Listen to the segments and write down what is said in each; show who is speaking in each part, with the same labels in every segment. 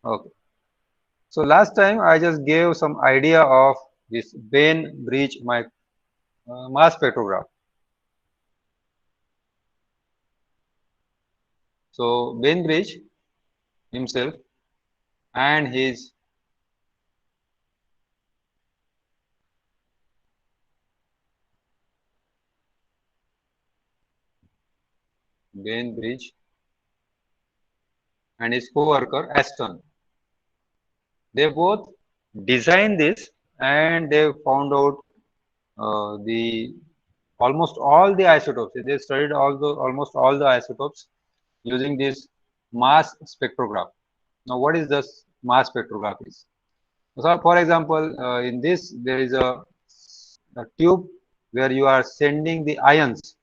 Speaker 1: Okay. So last time I just gave some idea of this Bain-Bridge mass spectrograph. So Bainbridge himself and his Bainbridge and his co-worker Aston, they both designed this and they found out the almost all the isotopes. They studied almost all the isotopes using this mass spectrograph. Now, what is this mass spectrograph is? So, for example, in this there is a tube where you are sending the ions,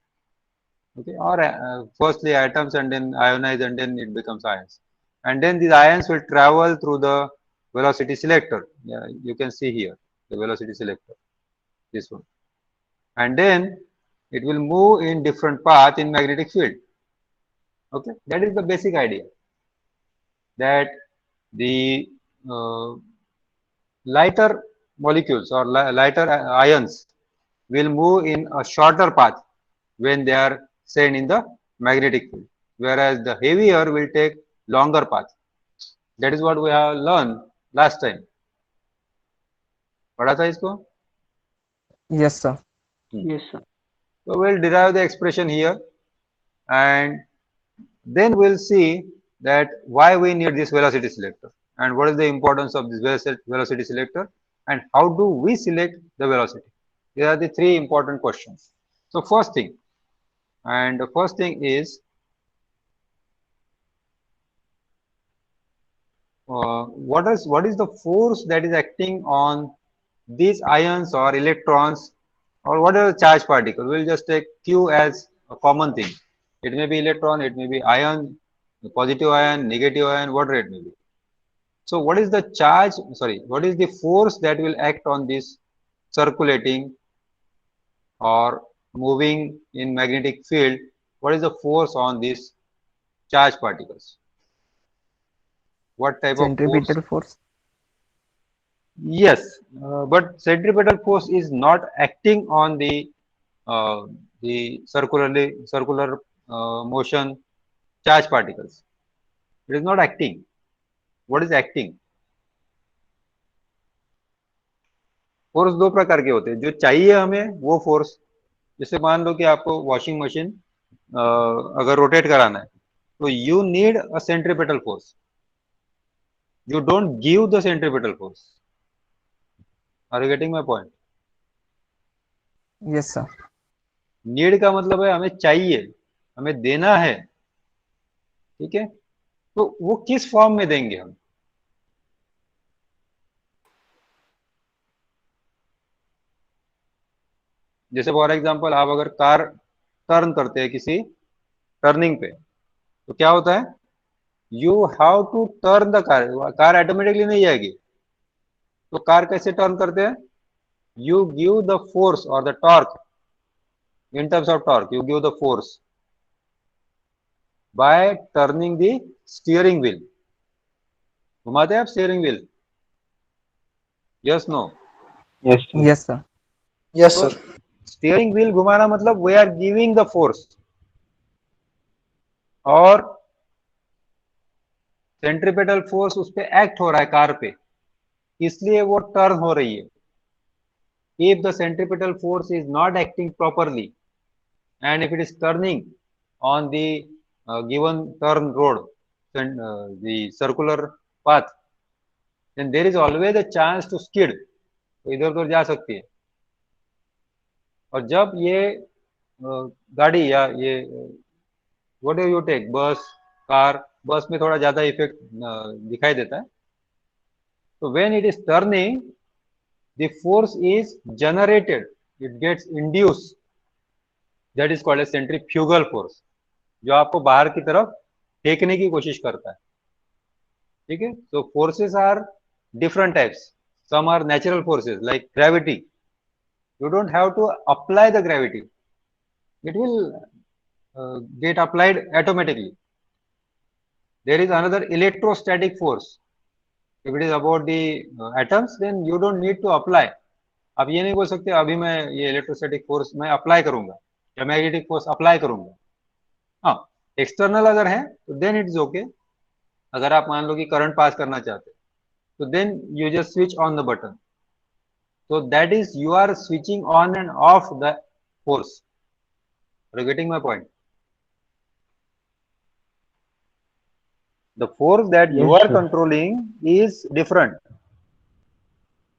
Speaker 1: okay, or firstly atoms and then ionize and then it becomes ions, and then these ions will travel through the velocity selector. Yeah, you can see here the velocity selector, this one, and then it will move in different path in magnetic field. Okay, that is the basic idea, that the uh, lighter molecules or lighter ions will move in a shorter path when they are sent in the magnetic field, whereas the heavier will take longer path. That is what we have learned last time. पढ़ा था इसको?
Speaker 2: Yes, sir.
Speaker 1: Hmm.
Speaker 3: Yes, sir.
Speaker 1: So we'll derive the expression here, and then we'll see that why we need this velocity selector and what is the importance of this velocity selector and how do we select the velocity. These are the three important questions. So first thing, and the first thing is what is the force that is acting on these ions or electrons or whatever charge particle. We'll just take Q as a common thing. It may be electron, it may be ion, positive ion, negative ion, whatever it may be. So what is the charge, sorry, what is the force that will act on this circulating or moving in magnetic field? What is the force on these charge particles? What type of force?
Speaker 2: Centripetal force.
Speaker 1: Yes, but centripetal force is not acting on the circular motion charge particles. It is not acting. What is acting? Force दो प्रकार के होते हैं, जो चाहिए हमें वो force. जैसे मान लो कि आपको वॉशिंग मशीन अगर रोटेट कराना है तो you need a centripetal force, you don't give the centripetal force. Are you getting my point?
Speaker 2: Yes, sir.
Speaker 1: Need का मतलब है हमें चाहिए, हमें देना है, ठीक है, तो वो किस फॉर्म में देंगे हम? जैसे फॉर एग्जांपल आप अगर कार टर्न करते हैं किसी टर्निंग पे तो क्या होता है, you have to turn the car, car automatically नहीं जाएगी। तो कार कैसे टर्न करते हैं? You give the force or the torque, in terms of torque you give the force by turning the steering wheel. घुमाते हैं आप steering wheel? Yes, no?
Speaker 3: Yes, sir.
Speaker 2: Yes, sir.
Speaker 4: Yes,
Speaker 1: तो
Speaker 4: sir.
Speaker 1: steering wheel घुमाना मतलब we are giving the force, और centripetal force उस पे act हो रहा है कार पे, इसलिए वो टर्न हो रही है। if the centripetal force is not acting properly and if it is turning on the given turn road, then the circular path, then there is always a chance to skid, तो इधर उधर जा सकती है। और जब ये गाड़ी या ये what do you take, bus, car, bus में थोड़ा ज्यादा इफेक्ट दिखाई देता है। तो when it is turning the force is generated, it gets induce, that is called a centrifugal force, जो आपको बाहर की तरफ फेंकने की कोशिश करता है। ठीक है, so forces are different types. Some are natural forces like gravity. You don't have to apply the gravity, it will get applied automatically. There is another electrostatic force. If it is about the atoms, then you don't need to apply. आप ये नहीं बोल सकते अभी मैं ये electrostatic force मैं apply करूंगा या मैग्नेटिक फोर्स अप्लाई करूंगा। हाँ, एक्सटर्नल अगर है तो देन इट इज ओके। अगर आप मान लो कि करंट पास करना चाहते हैं तो then you just switch on the button. So that is you are switching on and off the force. Are you getting my point? The force that you
Speaker 3: Yes,
Speaker 1: are
Speaker 3: sir.
Speaker 1: controlling is different,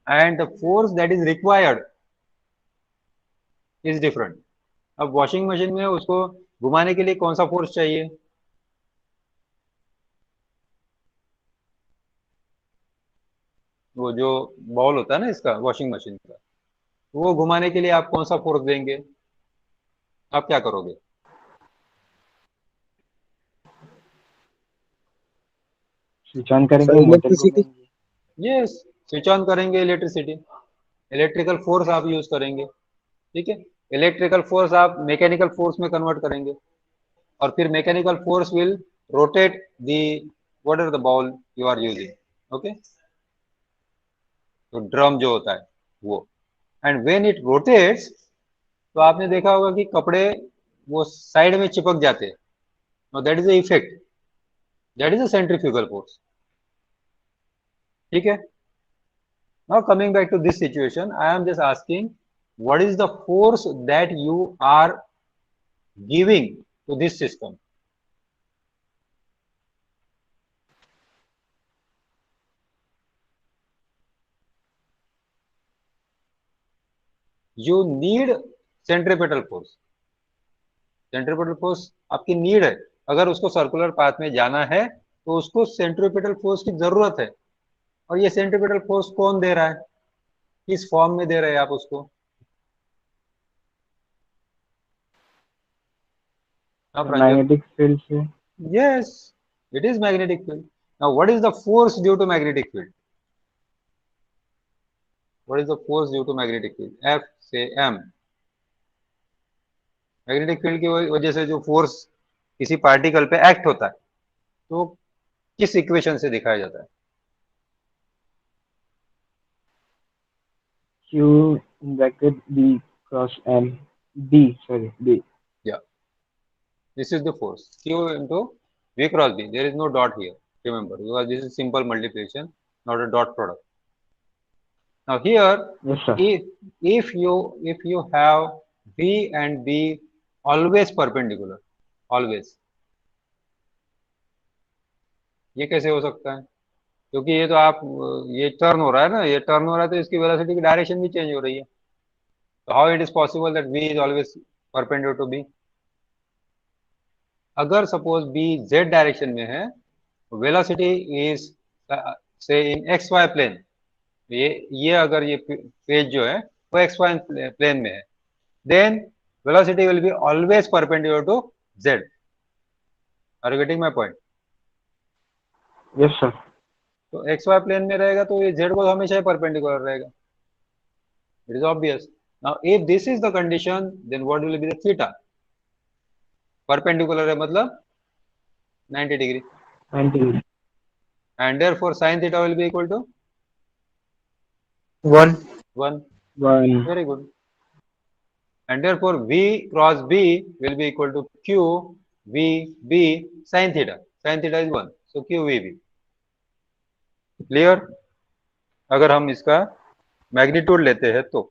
Speaker 1: and the force that is required is different. अब washing machine में उसको घुमाने के लिए कौन सा force चाहिए? वो जो बॉल होता है ना इसका वॉशिंग मशीन का, वो घुमाने के लिए आप कौन सा फोर्स देंगे? आप क्या करोगे?
Speaker 3: स्विच ऑन
Speaker 2: सर
Speaker 3: करेंगे, मोटर
Speaker 2: इलेक्ट्रिसिटी।
Speaker 3: घूमेंगे।
Speaker 1: यस, स्विच ऑन करेंगे इलेक्ट्रिसिटी, इलेक्ट्रिकल फोर्स आप यूज करेंगे। ठीक है, इलेक्ट्रिकल फोर्स आप मैकेनिकल फोर्स में कन्वर्ट करेंगे और फिर mechanical force will rotate the what are the ball you are using. Okay, तो ड्रम जो होता है वो, एंड व्हेन इट रोटेट्स तो आपने देखा होगा कि कपड़े वो साइड में चिपक जाते हैं, और that is the effect, that is a centrifugal force. ठीक है, now coming back to this situation, I am just asking what is the force that you are giving to this system? You need centripetal force. Centripetal force आपकी need है। अगर उसको circular path में जाना है तो उसको सेंट्रीपिटल फोर्स की जरूरत है। और ये सेंट्रीपिटल फोर्स कौन दे रहा है? किस फॉर्म में दे रहे हैं आप उसको? आप रंजन?
Speaker 3: मैग्नेटिक फील्ड से।
Speaker 1: Yes, it is magnetic field. Now what is the force due to magnetic field? What is the force due to magnetic field? F से एम। मैग्नेटिक फील्ड की वजह से जो फोर्स किसी पार्टिकल पे एक्ट होता है तो किस इक्वेशन से दिखाया जाता है?
Speaker 3: Q in bracket B cross M. B, sorry, B.
Speaker 1: Yeah, this is the force Q into V cross B. There is no dot here, remember, because this is simple multiplication, not a dot product. Now here,
Speaker 3: Yes, sir.
Speaker 1: if you have V and B always perpendicular, always, ये कैसे हो सकता है? क्योंकि ये तो आप ये टर्न हो रहा है ना, ये टर्न हो रहा है तो इसकी वेलोसिटी की डायरेक्शन भी चेंज हो रही है। तो how it is possible that V is always perpendicular to B? अगर सपोज B Z डायरेक्शन में है, वेलोसिटी इज से इन एक्स वाई प्लेन, ये अगर ये पेज जो है वो एक्स वाई प्लेन में है, then velocity will be always perpendicular to Z। Are you getting my point?
Speaker 3: Yes, sir.
Speaker 1: तो एक्स वाई प्लेन में रहेगा तो ये Z को हमेशा ही परपेंडिकुलर रहेगा। It is obvious. Now if this is the condition, then what will be the theta? Perpendicular है मतलब 90 degree,
Speaker 3: 90.
Speaker 1: and therefore sin theta will be equal to
Speaker 2: 1।
Speaker 1: 1.
Speaker 3: 1.
Speaker 1: Very good. And therefore V cross B will be equal to Q V B sin theta. Sin theta is 1. So Q V B. Clear? अगर हम इसका magnitude लेते हैं तो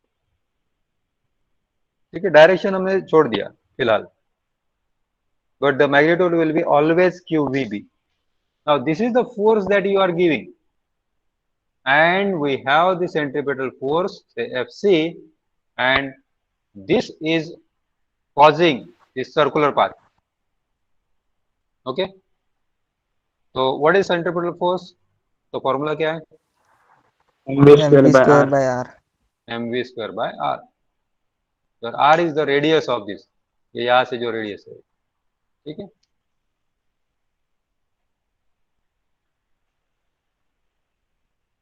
Speaker 1: ठीक है, direction हमने छोड़ दिया फिलहाल, but the magnitude will be always QVB. Now this is the force that you are giving, and we have the centripetal force, say Fc, and this is causing this circular path. Okay, so what is centripetal force? तो formula क्या है?
Speaker 3: MV square
Speaker 2: mv
Speaker 3: by
Speaker 2: square
Speaker 3: R.
Speaker 2: by r।
Speaker 1: mv square by r, where r is the radius of this, ये यहाँ से जो radius है। ठीक है,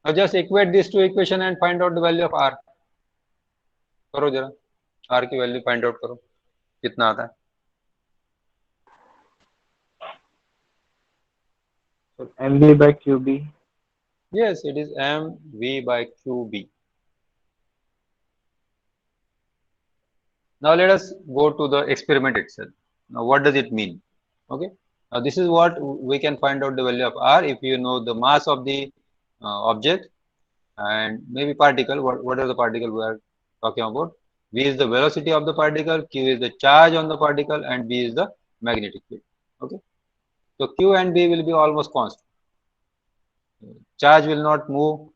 Speaker 1: now just equate these two equation and find out the value of r. करो जरा, r की वैल्यू फाइंड आउट करो कितना आता है।
Speaker 3: So MV by QB.
Speaker 1: Yes, it is mv by qb. Now let us go to the experiment itself. Now what does it mean? Okay. Now this is what we can find out the value of r if you know the mass of the object and maybe particle. What is the particle we are talking about? V is the velocity of the particle, q is the charge on the particle, and b is the magnetic field. Okay. So q and b will be almost constant. Charge will not move,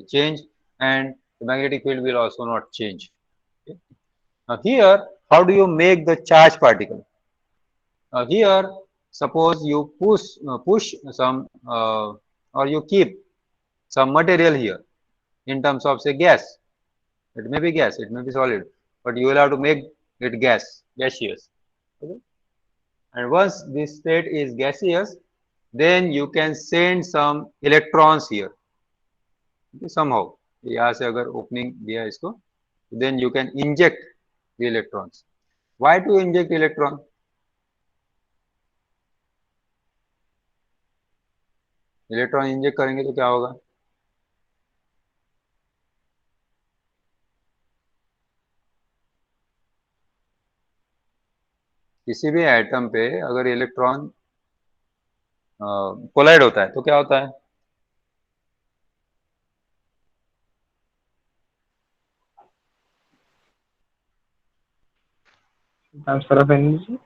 Speaker 1: change, and the magnetic field will also not change. Okay. Now here, how do you make the charge particle? Here, suppose you push some or you keep some material here in terms of say gas. It may be gas, it may be solid, but you will have to make it gaseous. Okay? And once this state is gaseous, then you can send some electrons here. Okay? Somehow, यहाँ से अगर opening दिया है इसको, then you can inject the electrons. Why to inject electron? Electron inject करेंगे तो क्या होगा? किसी भी एटम पे अगर इलेक्ट्रॉन कोलाइड होता है तो क्या होता है?
Speaker 3: Transfer of energy.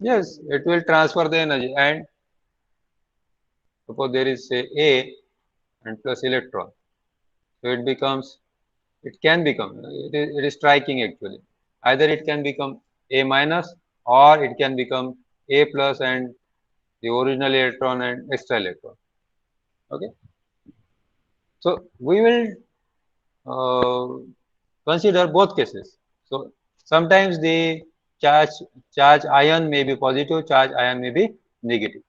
Speaker 1: Yes, it will transfer the energy. And suppose there is say A and plus electron, so it can become, it is striking actually. Either it can become A minus or it can become A plus and the original electron and extra electron. Okay. So we will consider both cases. So sometimes the charge charge ion may be positive, charge ion may be negative.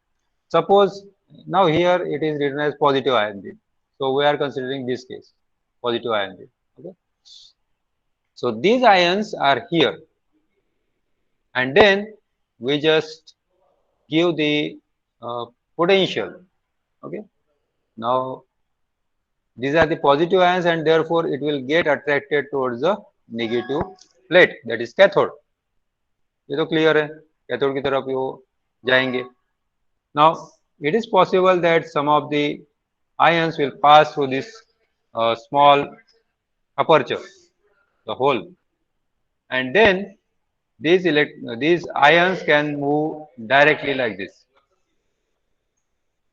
Speaker 1: Suppose now here it is written as positive ion beam. So we are considering this case, positive ion beam. Okay. So these ions are here, and then we just give the potential. Okay. Now these are the positive ions, and therefore it will get attracted towards the negative plate, that is cathode. ये तो clear है, cathode की तरफ वो जाएंगे. Now it is possible that some of the ions will pass through this small aperture, the hole, and then these ions can move directly like this.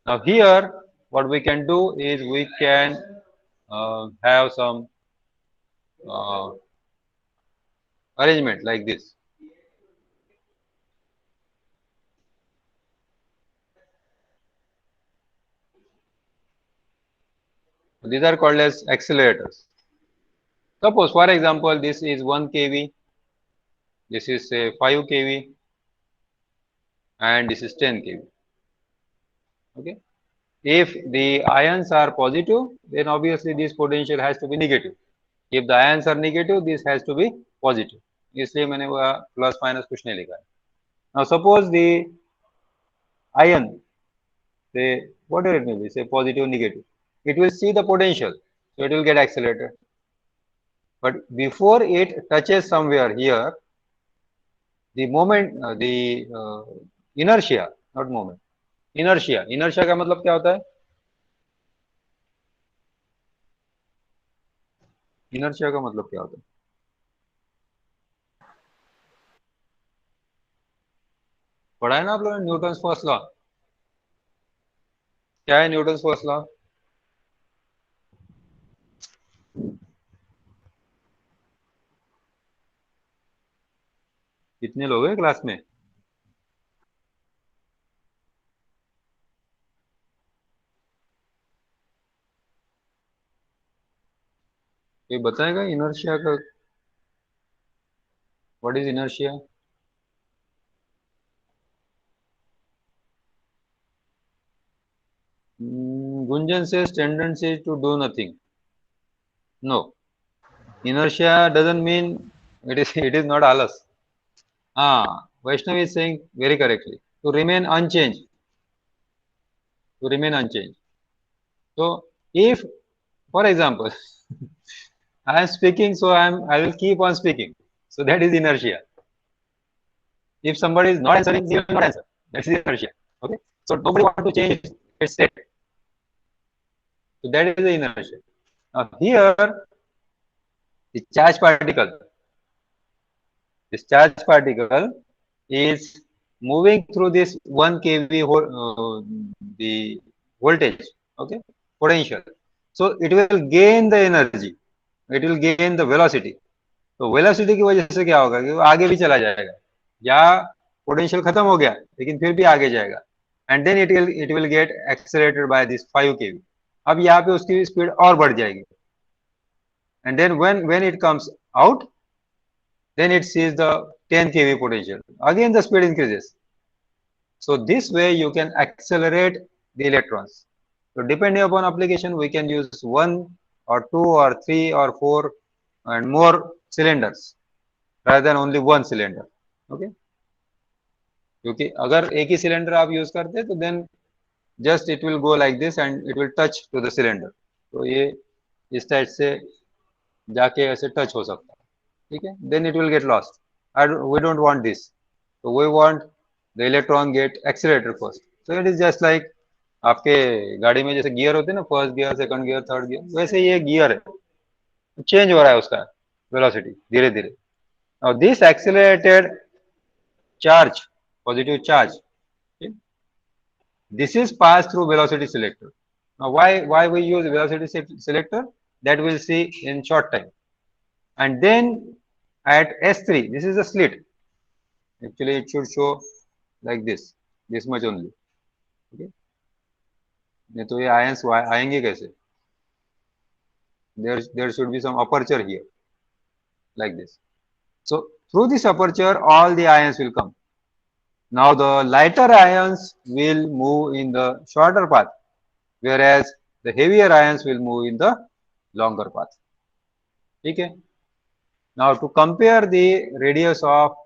Speaker 1: Now here what we can do is we can have some uh, arrangement like this. These are called as accelerators. Suppose for example this is 1 kV, this is say 5 kV, and this is 10 kV. Okay. If the ions are positive, then obviously this potential has to be negative. If the ions are negative, this has to be positive. इसलिए मैंने वो plus minus कुछ नहीं लिखा है. Now suppose the ion, say whatever it may be, say positive, negative, it will see the potential, so it will get accelerated. But before it touches somewhere here, the moment, the inertia, not moment, inertia का मतलब क्या होता है? Inertia का मतलब क्या होता है? पढ़ा है ना आप लोगों ने न्यूटन्स फर्स्ट लॉ? क्या है न्यूटन्स फर्स्ट लॉ? कितने लोग हैं क्लास में? ये बताएगा इनर्शिया का, what is inertia? Gunjan says tendency to do nothing. No, inertia doesn't mean it is not alas. Vaishnavi is saying very correctly, to remain unchanged. To remain unchanged. So if, for example, I am speaking, so I will keep on speaking. So that is inertia. If somebody is not answering, they will not answer. That's the inertia. Okay. So nobody want to change its state. So that is the inertia. Now here, the charge particle, this charge particle is moving through this 1 kV the voltage, okay, potential. So it will gain the energy, it will gain the velocity. तो velocity की वजह से क्या होगा कि वो आगे भी चला जाएगा, या पोटेंशियल खत्म हो गया लेकिन फिर भी आगे जाएगा, and then it will get accelerated by this 5 kV. अब यहाँ पे उसकी स्पीड और बढ़ जाएगी, and then when it comes out, then it sees the 10 kV potential. Again, the speed increases. So this way you can accelerate the electrons. So depending upon application, we can use 1 or 2 or 3 or 4 and more cylinders rather than only one cylinder. Okay. क्योंकि अगर एक ही cylinder आप use करते तो then just it will go like this and it will touch to the cylinder. तो ये इस type से जाके ऐसे टच हो सकता है, ठीक है, then it will get lost. We don't want this. So we want the electron get accelerated first. So it is just like आपके गाड़ी में जैसे गियर होते हैं ना, first gear, second gear, third gear, वैसे ये गियर है, चेंज हो रहा है उसका वेलोसिटी धीरे धीरे. Now this accelerated charge, positive charge, okay, this is passed through velocity selector. Now why we use velocity selector, that we'll see in short time. And then at S3, this is a slit. Actually it should show like this much only. Okay, नहीं तो ये ions आएंगे कैसे? There should be some aperture here like this. So through this aperture all the ions will come. Now the lighter ions will move in the shorter path, whereas the heavier ions will move in the longer path. Okay. Now to compare the radius of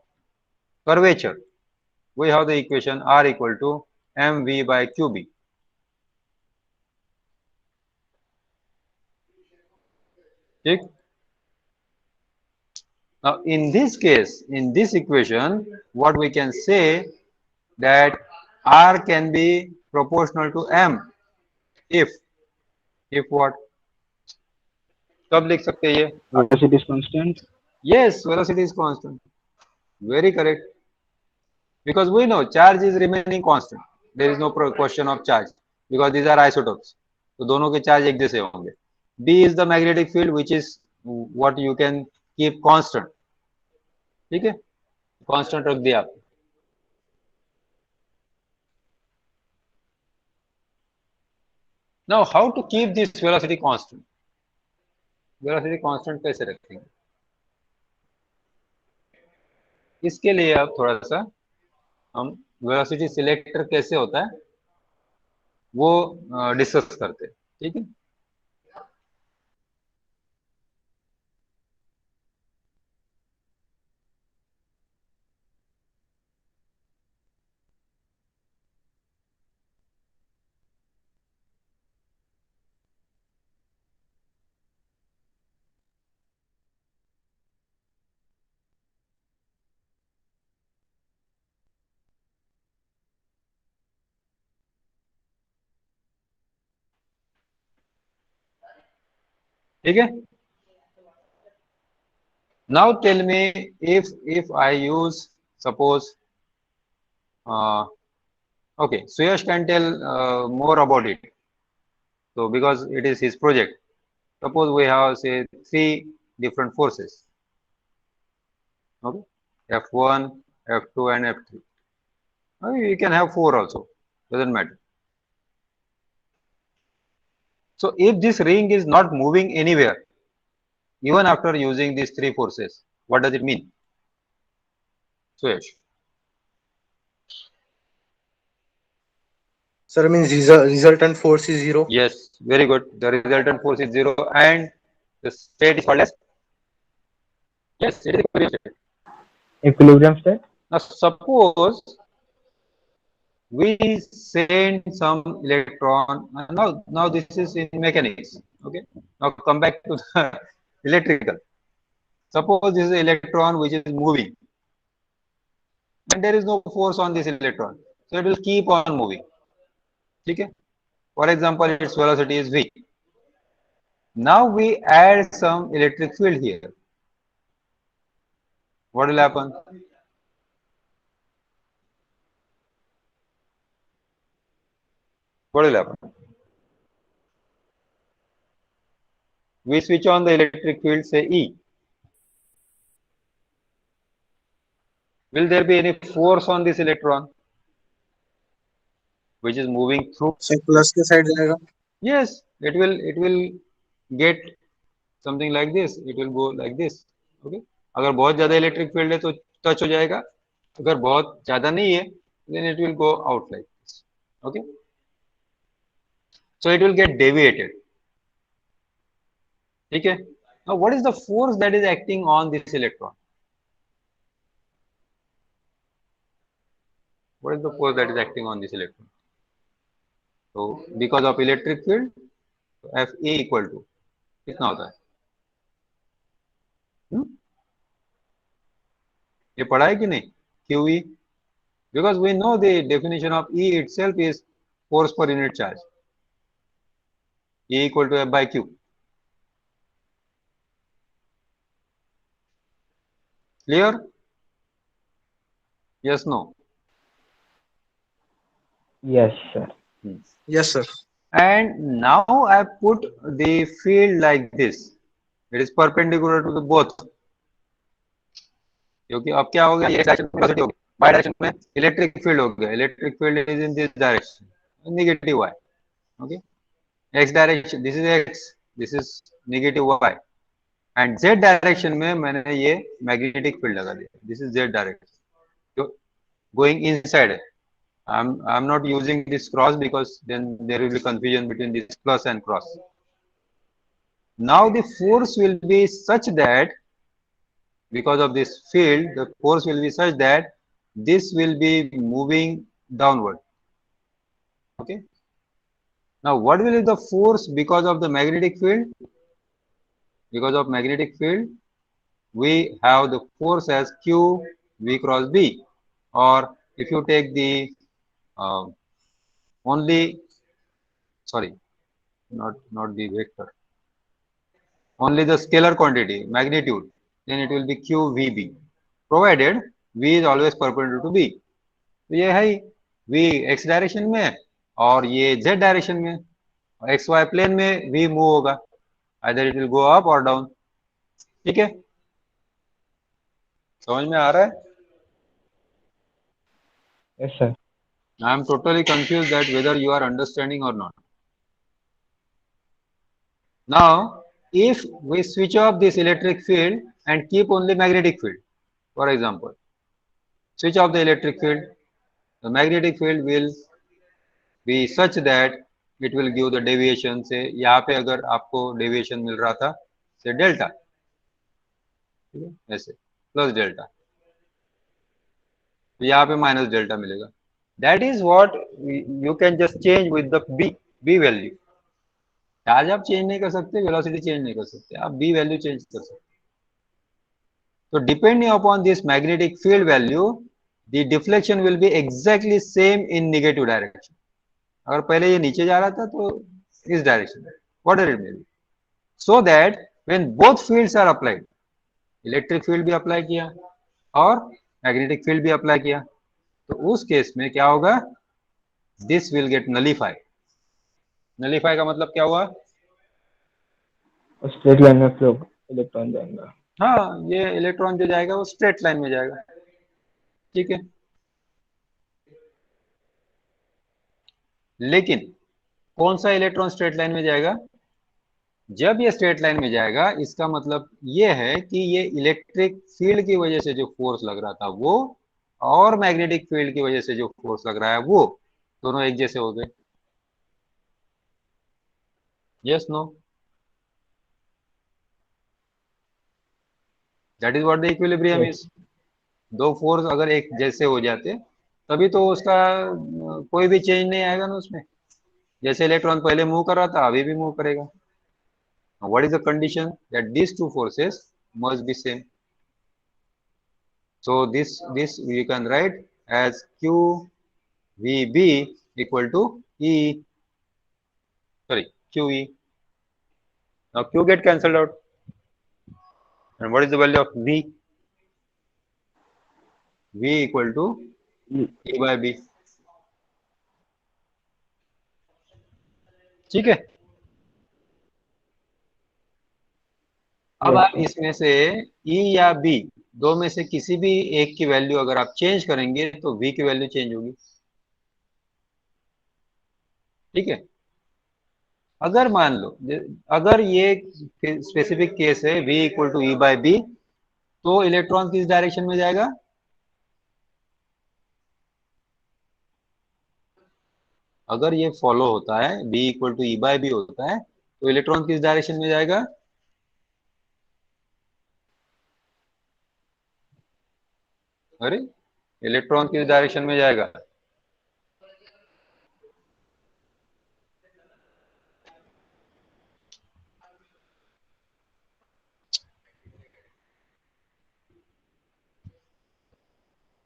Speaker 1: curvature, we have the equation R equal to mv by qb. Okay. Now in this case, in this equation, what we can say that R can be proportional to m if what, कब लिख सकते हैं ये?
Speaker 3: Velocity is constant.
Speaker 1: Yes, velocity is constant. Very correct. Because we know charge is remaining constant. There is no question of charge because these are isotopes. तो दोनों के charge एक जैसे होंगे. B is the magnetic field which is what you can keep constant. ठीक है, constant रख दिया आपने. Now how to keep this velocity constant? Velocity constant कैसे रखेंगे? इसके लिए अब थोड़ा सा हम वेलोसिटी सिलेक्टर कैसे होता है वो डिस्कस करते हैं. ठीक है, ठीक है. Now tell me if I use suppose okay, Suyash can tell more about it. So because it is his project, suppose we have say 3 different forces. Okay, F1, F2 and F3. You can have 4 also, doesn't matter. So if this ring is not moving anywhere, even after using these 3 forces, what does it mean? Suyash.
Speaker 4: Sir, means resultant force is 0.
Speaker 1: Yes, very good. The resultant force is 0 and the state is called as, yes, it is equilibrium state.
Speaker 3: Equilibrium state.
Speaker 1: Now suppose we send some electron. Now this is in mechanics. Okay. Now come back to the electrical. Suppose this is an electron which is moving, and there is no force on this electron, so it will keep on moving. Okay. For example, its velocity is v. Now we add some electric field here. What will happen? What will happen? We switch on the electric field, say E. Will there be any force on this electron which is moving through?
Speaker 4: So plus के side जाएगा.
Speaker 1: Yes, it will get something like this. It will go like this. Okay. अगर बहुत ज़्यादा electric field है तो touch हो जाएगा. अगर बहुत ज़्यादा नहीं है, then it will go out like this. Okay. So it will get deviated. ठीक है. Now what is the force that is acting on this electron? What is the force that is acting on this electron? So because of electric field, Fa equal to कितना होता है? ये पढ़ा है कि नहीं? QE. Because we know the definition of E itself is force per unit charge. E equal to F by Q. Clear? Yes, no?
Speaker 3: Yes, sir.
Speaker 4: Yes, sir.
Speaker 1: And now I put the field like this. It is perpendicular to the both. क्योंकि अब क्या हो गया, ये direction में velocity हो गई, y direction में इलेक्ट्रिक फील्ड हो गया. Electric field is in this direction, negative y. Okay. x direction, this is x, this is negative y. And z direction में मैंने ये मैग्नेटिक फील्ड लगा दिया. This is z direction, going inside. I'm not using this cross because then there will be confusion between this plus and cross. Now the force will be such that because of this field, the force will be such that this will be moving downward. Okay. Now what will be the force because of the magnetic field? Because of magnetic field, we have the force as Q V cross B, or if you take the only, sorry, not the vector, only the scalar quantity magnitude, then it will be QVB, provided V is always perpendicular to B. तो ये है V x direction में और ये Z direction में. X Y plane में V move होगा, either it will go up or down. ठीक है, समझ में आ रहा है?
Speaker 3: Yes, sir.
Speaker 1: I am totally confused that whether you are understanding or not. Now, if we switch off this electric field and keep only magnetic field, for example, switch off the electric field, the magnetic field will be such that it will give the deviation. से यहाँ पे अगर आपको deviation मिल रहा था से delta, ठीक है, ऐसे प्लस डेल्टा, तो यहाँ पे माइनस डेल्टा मिलेगा. That is what you can just change with the B value. Charge आप चेंज नहीं कर सकते, वेलोसिटी चेंज नहीं कर सकते, आप B वैल्यू चेंज कर सकते. So depending upon this magnetic field value, the deflection will be exactly same in negative direction. अगर पहले ये नीचे जा रहा था तो इस डायरेक्शन में, whatever it may be, so that when both fields are applied, electric field भी अप्लाई किया और मैग्नेटिक फील्ड भी अप्लाई किया, तो उस केस में क्या होगा, this will get nullify. Nullify का मतलब क्या हुआ?
Speaker 3: स्ट्रेट लाइन में फ्लो इलेक्ट्रॉन जाएगा.
Speaker 1: हाँ, ये इलेक्ट्रॉन जो जाएगा वो स्ट्रेट लाइन में जाएगा. ठीक है, लेकिन कौन सा इलेक्ट्रॉन स्ट्रेट लाइन में जाएगा? जब ये स्ट्रेट लाइन में जाएगा, इसका मतलब ये है कि ये इलेक्ट्रिक फील्ड की वजह से जो फोर्स लग रहा था वो, और मैग्नेटिक फील्ड की वजह से जो फोर्स लग रहा है वो, दोनों एक जैसे हो गए. Yes, no? That is what the equilibrium is. दो फोर्स अगर एक जैसे हो जाते तभी तो उसका कोई भी चेंज नहीं आएगा ना उसमें। जैसे इलेक्ट्रॉन पहले मूव कर रहा था अभी भी मूव करेगा। What is the condition that these two forces must be same? So this we can write as q vb equal to e, sorry, qe. Now q get cancelled out, and what is the value of v? V equal to
Speaker 3: E.
Speaker 1: e by b. ठीक है। अब
Speaker 3: Yes,
Speaker 1: आप
Speaker 3: sir.
Speaker 1: इसमें से E या B दो में से किसी भी एक की वैल्यू अगर आप चेंज करेंगे तो V की वैल्यू चेंज होगी। ठीक है। अगर मान लो अगर ये स्पेसिफिक केस है V equal to E by B, तो इलेक्ट्रॉन किस डायरेक्शन में जाएगा? अगर ये फॉलो होता है V equal to E by B होता है तो इलेक्ट्रॉन किस डायरेक्शन में जाएगा? अरे इलेक्ट्रॉन किस डायरेक्शन में जाएगा?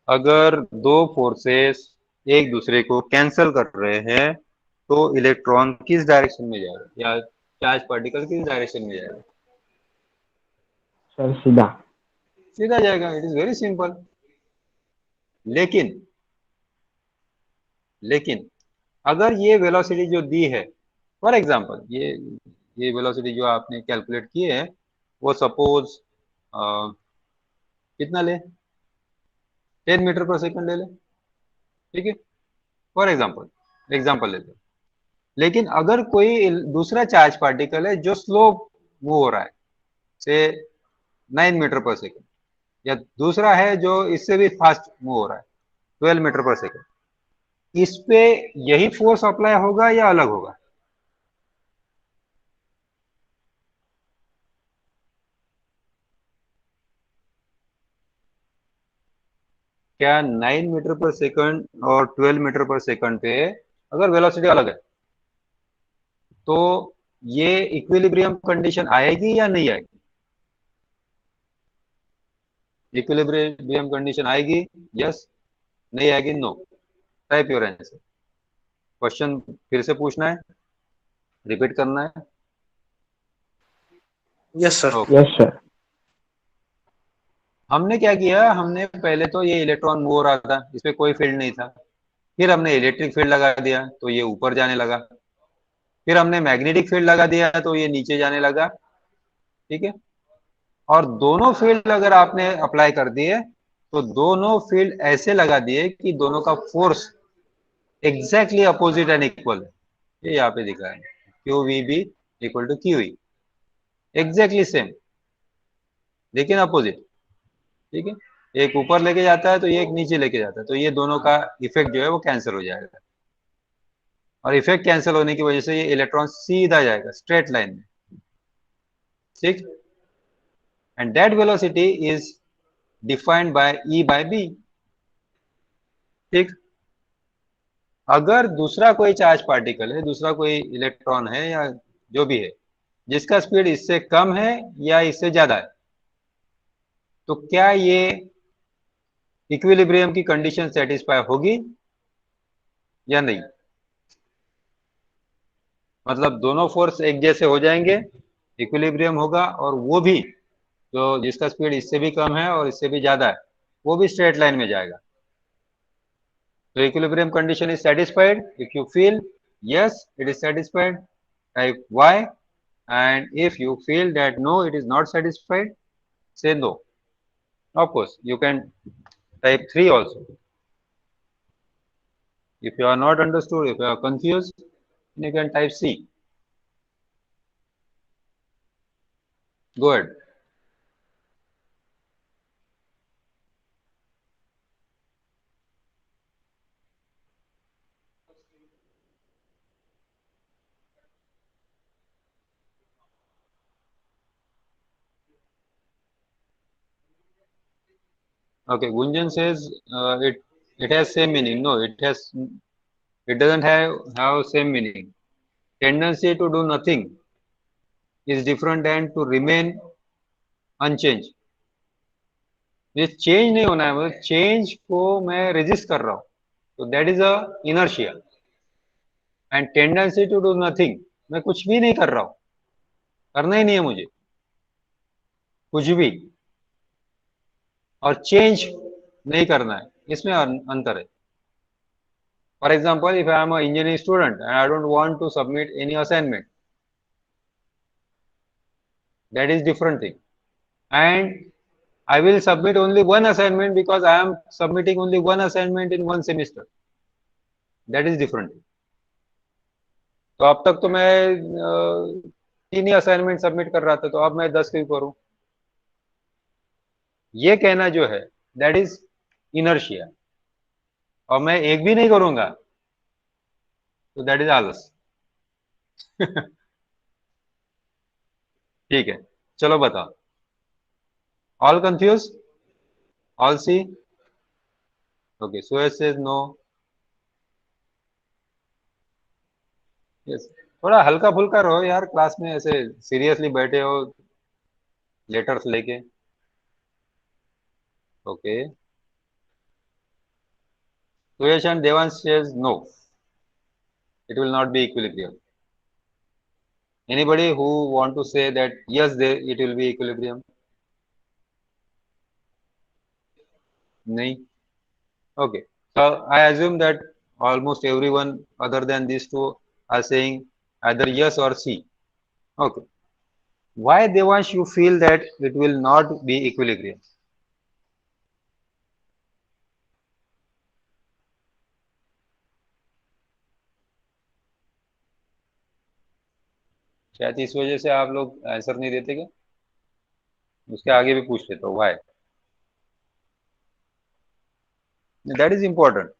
Speaker 1: अगर दो फोर्सेस एक दूसरे को कैंसल कर रहे हैं तो इलेक्ट्रॉन किस डायरेक्शन में जाएगा या चार्ज पार्टिकल किस डायरेक्शन में जाएगा?
Speaker 3: Sir, सीधा.
Speaker 1: सीधा जाएगा। It is very simple. लेकिन लेकिन अगर ये वेलोसिटी जो दी है, फॉर एग्जांपल ये वेलोसिटी जो आपने कैलकुलेट की है वो सपोज कितना ले, 10 मीटर पर सेकंड ले ले। ठीक है, फॉर एग्जांपल एग्जांपल लेते हैं। लेकिन अगर कोई दूसरा चार्ज पार्टिकल है जो स्लो मूव हो रहा है, से 9 मीटर पर सेकंड, या दूसरा है जो इससे भी फास्ट मूव हो रहा है 12 मीटर पर सेकंड, इस पे यही फोर्स अप्लाई होगा या अलग होगा? क्या 9 मीटर पर सेकंड और 12 मीटर पर सेकंड पे अगर वेलोसिटी अलग है तो ये इक्विलिब्रियम कंडीशन आएगी या नहीं आएगी? इक्विलिब्रियम कंडीशन आएगी, यस? नहीं आएगी, no? Type your answer. Question फिर से पूछना है, रिपीट करना है?
Speaker 4: Yes sir.
Speaker 1: Okay.
Speaker 3: Yes, sir.
Speaker 1: हमने क्या किया, हमने पहले तो ये इलेक्ट्रॉन मूव हो रहा था, इसमें कोई फील्ड नहीं था। फिर हमने इलेक्ट्रिक फील्ड लगा दिया तो ये ऊपर जाने लगा। फिर हमने मैग्नेटिक फील्ड लगा दिया तो ये नीचे जाने लगा। ठीक है। और दोनों फील्ड अगर आपने अप्लाई कर दिए तो दोनों फील्ड ऐसे लगा दिए कि दोनों का force exactly opposite and equal है। ये यहाँ पे दिखा है, Q V B equal to Q E, exactly same लेकिन अपोजिट। ठीक है। एक ऊपर लेके जाता है तो ये एक नीचे लेके जाता है, तो ये दोनों का इफेक्ट जो है वो कैंसिल हो जाएगा। और इफेक्ट कैंसिल होने की वजह से ये इलेक्ट्रॉन सीधा जाएगा स्ट्रेट लाइन में। ठीक। And that velocity is defined by E by B. ठीक। अगर दूसरा कोई चार्ज पार्टिकल है, दूसरा कोई इलेक्ट्रॉन है या जो भी है, जिसका स्पीड इससे कम है या इससे ज्यादा है, तो क्या ये इक्विलिब्रियम की कंडीशन सेटिस्फाई होगी या नहीं? मतलब दोनों फोर्स एक जैसे हो जाएंगे, इक्विलिब्रियम होगा, और वो भी जो जिसका स्पीड इससे भी कम है और इससे भी ज्यादा है वो भी स्ट्रेट लाइन में जाएगा। तो equilibrium condition is satisfied if you feel yes it is satisfied, type y, and if you feel that no it is not satisfied, say no. Of course you can type 3 also. If you are not understood, if you are confused, you can type C. Go ahead. Okay, Gunjan says it It has same meaning. No, it doesn't have same meaning. Tendency to do nothing is different than to remain unchanged. ये change नहीं होना है, मतलब change को मैं resist कर रहा हूँ, तो that is a inertia. And tendency to do nothing, मैं कुछ भी नहीं कर रहा हूँ, करना ही नहीं है मुझे कुछ भी, और चेंज नहीं करना है, इसमें अंतर है. For example, if I am engineering student and I don't want to submit any assignment, that is different thing. And I will submit only one assignment because I am submitting only one assignment in one semester. That is different. तो अब तक तो मैं 3 ही assignment submit कर रहा था, तो अब मैं 10 क्यों करूं? ये कहना जो है दैट इज इनर्शिया, और मैं एक भी नहीं करूंगा तो दैट इज आलस. ठीक है, चलो बताओ. All confused? All see? Okay, Suez says no. Yes. थोड़ा हल्का फुल्का रहो यार क्लास में, ऐसे सीरियसली बैठे हो लेटर्स लेके. Okay, Suyesh and Devansh says no, it will not be equilibrium. Anybody who want to say that yes, it will be equilibrium? नहीं. Okay, so I assume that almost everyone other than these two are saying either yes or C. Okay, why Devansh you feel that it will not be equilibrium? शायद इस वजह से आप लोग answer नहीं देते क्या? उसके आगे भी पूछ लेता हूँ, व्हाई. That is important.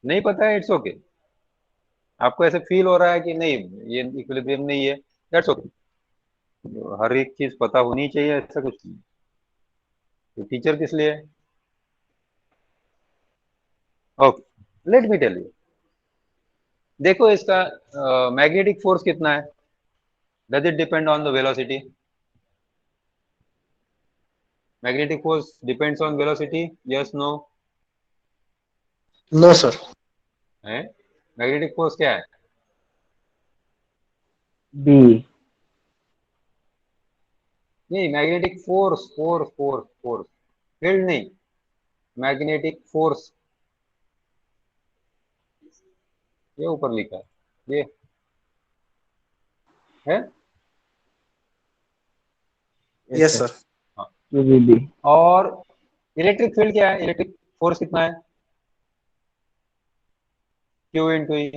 Speaker 1: नहीं पता है, इट्स ओके. आपको ऐसे फील हो रहा है कि नहीं ये इक्विलिब्रियम नहीं है, दैट्स ओके. हर एक चीज पता होनी चाहिए ऐसा कुछ नहीं. तो टीचर किस लिए है? Okay, let me tell you. देखो इसका मैग्नेटिक फोर्स कितना है? Does it depend on the velocity? Magnetic force depends on velocity, yes no?
Speaker 4: No sir.
Speaker 1: है मैग्नेटिक फोर्स क्या है?
Speaker 3: B.
Speaker 1: नहीं, magnetic force, force force force, field नहीं, magnetic force. ये ऊपर लिखा है, ये है.
Speaker 4: Yes sir.
Speaker 1: हाँ.
Speaker 3: QVB.
Speaker 1: और इलेक्ट्रिक फील्ड क्या है? इलेक्ट्रिक फोर्स कितना है? Q into E.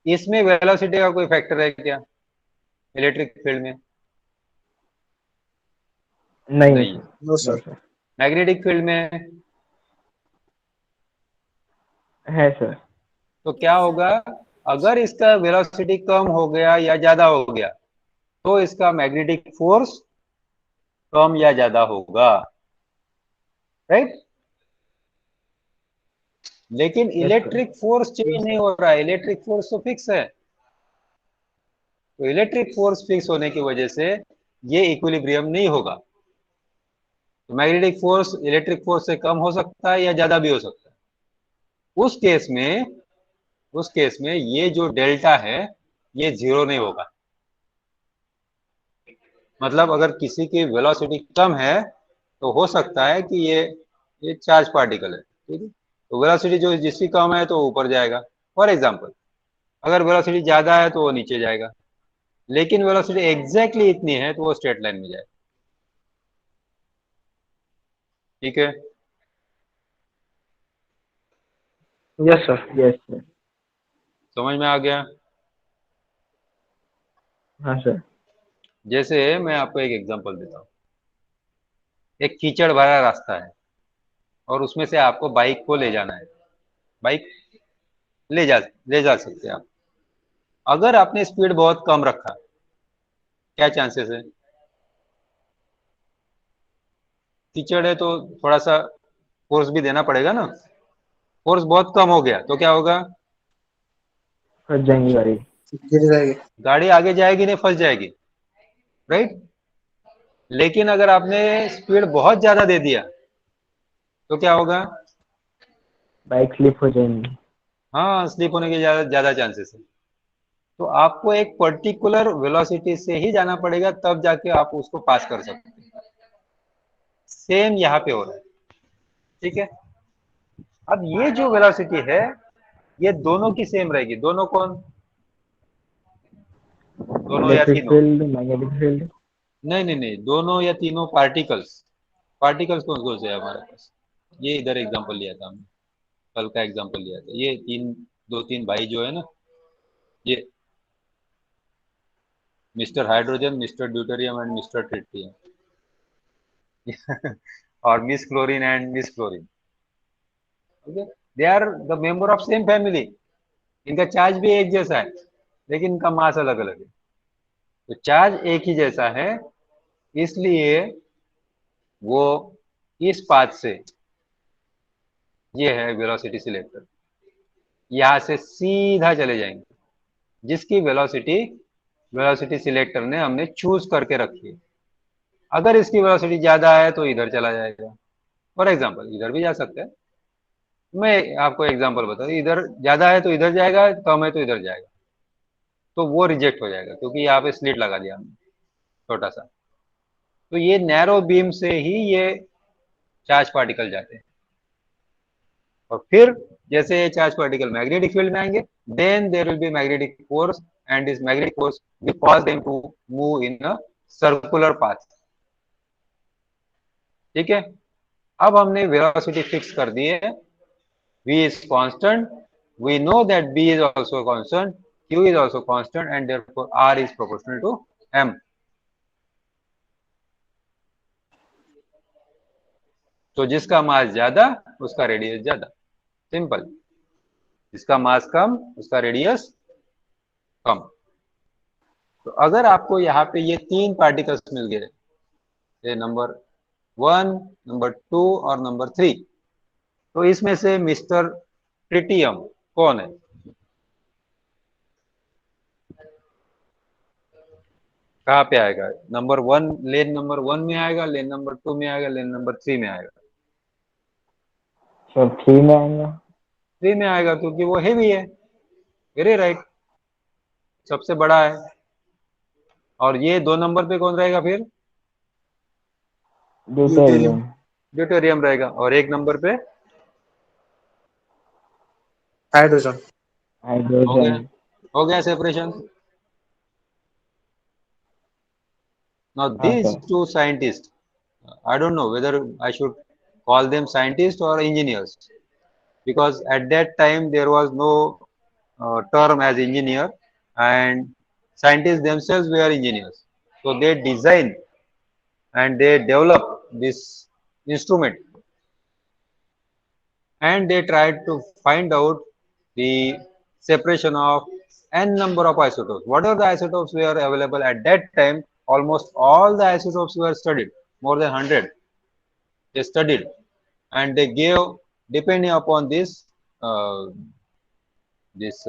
Speaker 1: इसमें वेलोसिटी का कोई फैक्टर है क्या इलेक्ट्रिक फील्ड में?
Speaker 3: नहीं
Speaker 1: नहीं.
Speaker 4: No sir.
Speaker 1: मैग्नेटिक फील्ड में
Speaker 3: है सर.
Speaker 1: तो क्या होगा? अगर इसका वेलोसिटी कम हो गया या ज्यादा हो गया तो इसका मैग्नेटिक फोर्स कम या ज्यादा होगा, राइट? लेकिन
Speaker 3: sir.
Speaker 1: इलेक्ट्रिक फोर्स चेंज नहीं हो रहा है, इलेक्ट्रिक फोर्स तो फिक्स है. तो इलेक्ट्रिक फोर्स फिक्स होने की वजह से ये इक्विलिब्रियम नहीं होगा. तो मैग्नेटिक फोर्स इलेक्ट्रिक फोर्स से कम हो सकता है या ज्यादा भी हो सकता है. उस केस में ये जो डेल्टा है ये 0 नहीं होगा. मतलब अगर किसी की वेलोसिटी कम है तो हो सकता है कि ये चार्ज पार्टिकल है, ठीक है, तो वेलोसिटी जो जिसकी कम है तो ऊपर जाएगा. फॉर एग्जांपल, अगर वेलोसिटी ज्यादा है तो वो नीचे जाएगा, लेकिन वेलोसिटी एग्जैक्टली इतनी है तो वो स्ट्रेट लाइन में जाएगा. ठीक है,
Speaker 3: यस सर. Yes sir.
Speaker 1: समझ में आ गया?
Speaker 3: हाँ सर.
Speaker 1: जैसे मैं आपको एक एग्जांपल देता हूँ. एक कीचड़ भरा रास्ता है और उसमें से आपको बाइक को ले जाना है. बाइक ले जा सकते हैं आप. अगर आपने स्पीड बहुत कम रखा, क्या चांसेस है? कीचड़ है तो थोड़ा सा फोर्स भी देना पड़ेगा ना। फोर्स बहुत कम हो गया तो क्या होगा,
Speaker 3: फंस जाएंगी गाड़ी।
Speaker 4: गिर जाएगी।
Speaker 1: गाड़ी आगे जाएगी नहीं, फंस जाएगी, राइट। लेकिन अगर आपने स्पीड बहुत ज्यादा दे दिया तो क्या होगा,
Speaker 3: बाइक स्लिप हो जाएंगी।
Speaker 1: हाँ, स्लिप होने के ज्यादा ज्यादा चांसेस है। तो आपको एक पर्टिकुलर वेलोसिटी से ही जाना पड़ेगा, तब जाके आप उसको पास कर सकते हैं। सेम यहाँ पे हो रहा है, ठीक है। अब ये जो वेलोसिटी है ये दोनों की सेम रहेगी। दोनों कौन, दोनों या
Speaker 3: इलेक्ट्रिक
Speaker 1: तीनों,
Speaker 3: फील्ड, मैग्नेटिक फील्ड।
Speaker 1: नहीं नहीं नहीं, दोनों या तीनों पार्टिकल्स। पार्टिकल्स कौन कौन से है हमारे पास, ये इधर एग्जांपल लिया था हमने, कल का एग्जांपल लिया था। ये दो तीन भाई जो है ना, ये mister hydrogen, mister deuterium and mister tritium और miss chlorine and miss chlorine, okay. They are the member of same family. इनका चार्ज भी एक जैसा है लेकिन इनका मास अलग अलग है। तो चार्ज एक ही जैसा है, इसलिए वो इस पाथ से, ये है वेलोसिटी सिलेक्टर, यहां से सीधा चले जाएंगे, जिसकी वेलोसिटी वेलोसिटी सिलेक्टर ने हमने चूज करके रखी है। अगर इसकी वेलोसिटी ज्यादा है तो इधर चला जाएगा। फॉर एग्जाम्पल इधर भी जा सकता है। मैं आपको एग्जाम्पल बता दूं, इधर ज्यादा है तो इधर जाएगा, कम है तो इधर जाएगा, तो वो रिजेक्ट हो जाएगा क्योंकि यहाँ पे स्लिट लगा दिया हमने छोटा सा। तो ये नैरो बीम से ही ये चार्ज पार्टिकल जाते हैं। और फिर जैसे ये चार्ज पार्टिकल मैग्नेटिक फील्ड में आएंगे, then there will be magnetic force and this magnetic force will cause them to move in a circular path, ठीक है। अब हमने वेलोसिटी फिक्स कर दी है, v is constant, we know that b is also constant, q is also constant, and therefore r is proportional to m. तो जिसका मास ज्यादा उसका रेडियस ज्यादा, सिंपल। जिसका मास कम उसका रेडियस कम। तो अगर आपको यहाँ पे ये तीन पार्टिकल्स मिल गए, ये नंबर 1, नंबर 2 और नंबर 3, तो इसमें से मिस्टर ट्रिटियम कौन है, कहाँ पे आएगा? नंबर 1, लेन नंबर 1 में आएगा, लेन नंबर 2 में आएगा, लेन नंबर 3 में आएगा।
Speaker 3: सर 3 में आएगा।
Speaker 1: 3 में आएगा क्योंकि वो हेवी है, वेरी राइट, सबसे बड़ा है। और ये 2 नंबर पे कौन रहेगा फिर?
Speaker 3: ड्यूटेरियम।
Speaker 1: ड्यूटेरियम रहेगा। और 1 नंबर पे
Speaker 4: हाइड्रोजन।
Speaker 1: हो
Speaker 3: हाइड्रोजन।
Speaker 1: गया, हो गया सेपरेशन। Now
Speaker 3: हाँ
Speaker 1: these
Speaker 3: sir.
Speaker 1: two scientists, I don't know whether I should call them scientists or engineers, because at that time there was no term as engineer, and scientists themselves were engineers. So they designed and they developed this instrument, and they tried to find out the separation of n number of isotopes. Whatever the isotopes were available at that time, almost all the isotopes were studied, more than 100 they studied, and they gave, depending upon uh, this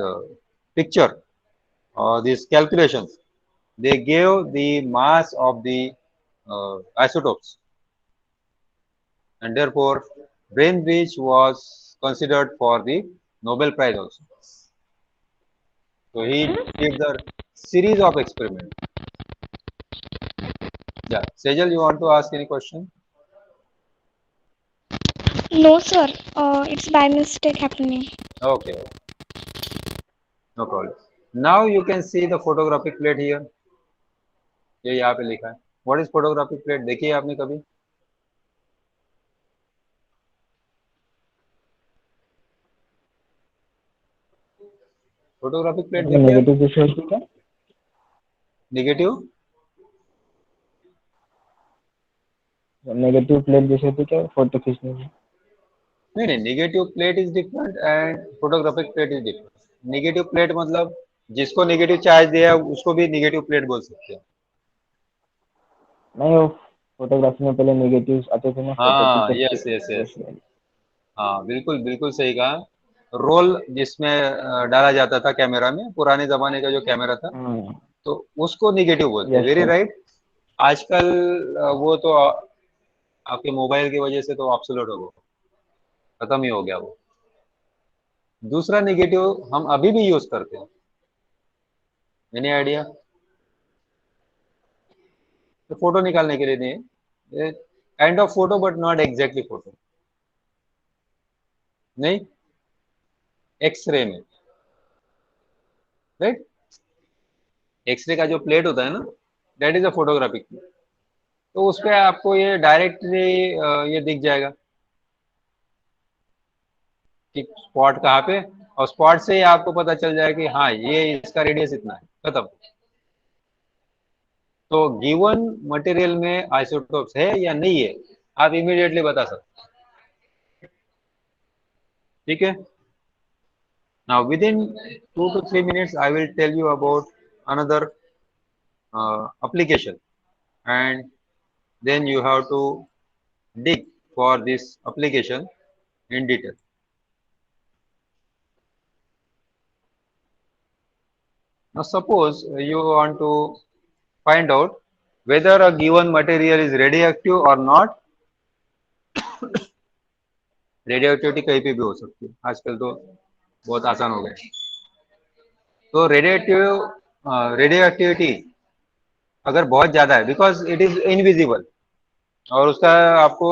Speaker 1: picture or these calculations, they gave the mass of the isotopes, and therefore Bainbridge was considered for the Nobel Prize also. So he did the series of experiments. Yeah, Sejal, you want to ask any question?
Speaker 5: No, sir. It's by mistake happening.
Speaker 1: Okay, no problem. Now you can see the photographic plate here. ये यहाँ पे लिखा है। What is photographic plate? देखिए आपने कभी? Photographic plate देखिए आप?
Speaker 3: नेगेटिव जैसे होती है।
Speaker 1: नेगेटिव
Speaker 3: नेगेटिव प्लेट जैसे होती है फोटो खींचने में।
Speaker 1: नहीं नहीं, negative plate is different and photographic plate is different. Negative plate मतलब जिसको नेगेटिव चार्ज दिया है उसको भी नेगेटिव प्लेट बोल सकते हैं।
Speaker 3: नहीं, वो फोटोग्राफी में पहले नेगेटिव आते थे ना, फोटो की
Speaker 1: हाँ,
Speaker 3: सेफ्टी
Speaker 1: यस यस यस,
Speaker 3: वैसे।
Speaker 1: हाँ बिल्कुल बिल्कुल सही कहा। रोल जिसमें डाला जाता था कैमरा में, पुराने जमाने का जो कैमरा था,
Speaker 3: हाँ।
Speaker 1: तो उसको निगेटिव बोलते हैं।
Speaker 3: Yes
Speaker 1: very
Speaker 3: sir.
Speaker 1: राइट। आजकल वो तो आपके मोबाइल की वजह से तो ऑब्सोलेट हो गया, खत्म ही हो गया वो। दूसरा निगेटिव हम अभी भी यूज करते हैं। Any idea? तो फोटो निकालने के लिए नहीं, kind of photo but not exactly photo. नहीं, एक्सरे में, राइट। एक्सरे का जो प्लेट होता है ना, दैट इज अ फोटोग्राफिक। तो उस पे आपको ये डायरेक्टली ये दिख जाएगा कि स्पॉट कहाँ पे, और स्पॉट से ही आपको पता चल जाएगा कि हाँ ये इसका रेडियस इतना है, खत्म। तो गिवन मटेरियल में आइसोटोप्स है या नहीं है, आप इमीडिएटली बता सकते हैं। ठीक है। Now with in 2 to 3 minutes I will tell you about another application, and then you have to dig for this application in detail. Now suppose you want to find out whether a given material is radioactive or not. Radioactivity कहीं पे भी हो सकती है, आजकल तो बहुत आसान हो गया। तो रेडियो एक्टिविटी अगर बहुत ज्यादा है, बिकॉज इट इज इनविजिबल, और उसका आपको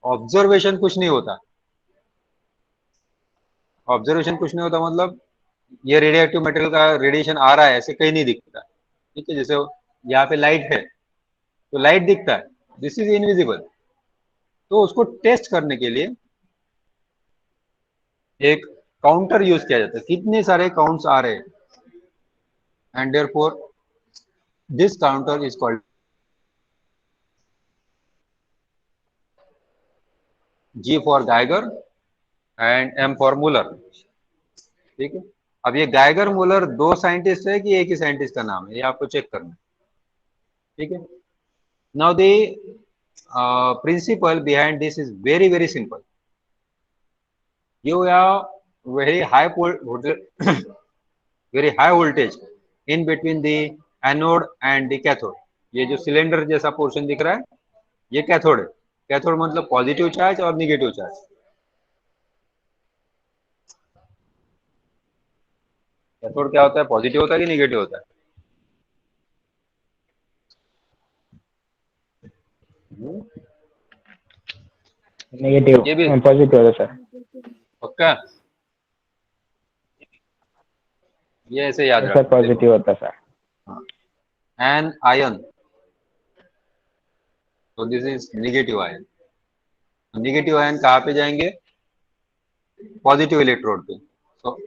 Speaker 1: ऑब्जर्वेशन कुछ नहीं होता। ऑब्जर्वेशन कुछ नहीं होता मतलब ये रेडियो एक्टिव मटेरियल का रेडिएशन आ रहा है ऐसे कहीं नहीं दिखता। ठीक है, जैसे यहाँ पे लाइट है तो लाइट दिखता है, दिस इज इनविजिबल। तो उसको टेस्ट करने के लिए एक काउंटर यूज किया जाता है, कितने सारे काउंट्स आ रहे हैं, and therefore this counter is called G for Geiger and M for Muller. ठीक है। अब ये गाइगर मुलर दो साइंटिस्ट है कि एक ही साइंटिस्ट का नाम है, ये आपको चेक करना है। ठीक है। Now the principle behind this is very very simple. You have very high very high voltage in between the anode and the cathode. ये जो सिलेंडर जैसा पोर्शन दिख रहा है ये कैथोड है। कैथोड मतलब पॉजिटिव चार्ज और निगेटिव चार्ज। कैथोड क्या होता है, पॉजिटिव होता है कि निगेटिव होता है?
Speaker 3: नेगेटिव।
Speaker 1: ये भी
Speaker 3: पॉजिटिव है सर।
Speaker 1: पक्का, ये ऐसे याद
Speaker 3: सर
Speaker 1: रखना। देखो,
Speaker 3: पॉजिटिव होता है सर।
Speaker 1: एन आयन, तो this is negative ion. Negative ion कहाँ पे जाएंगे? पॉजिटिव इलेक्ट्रोड पे। तो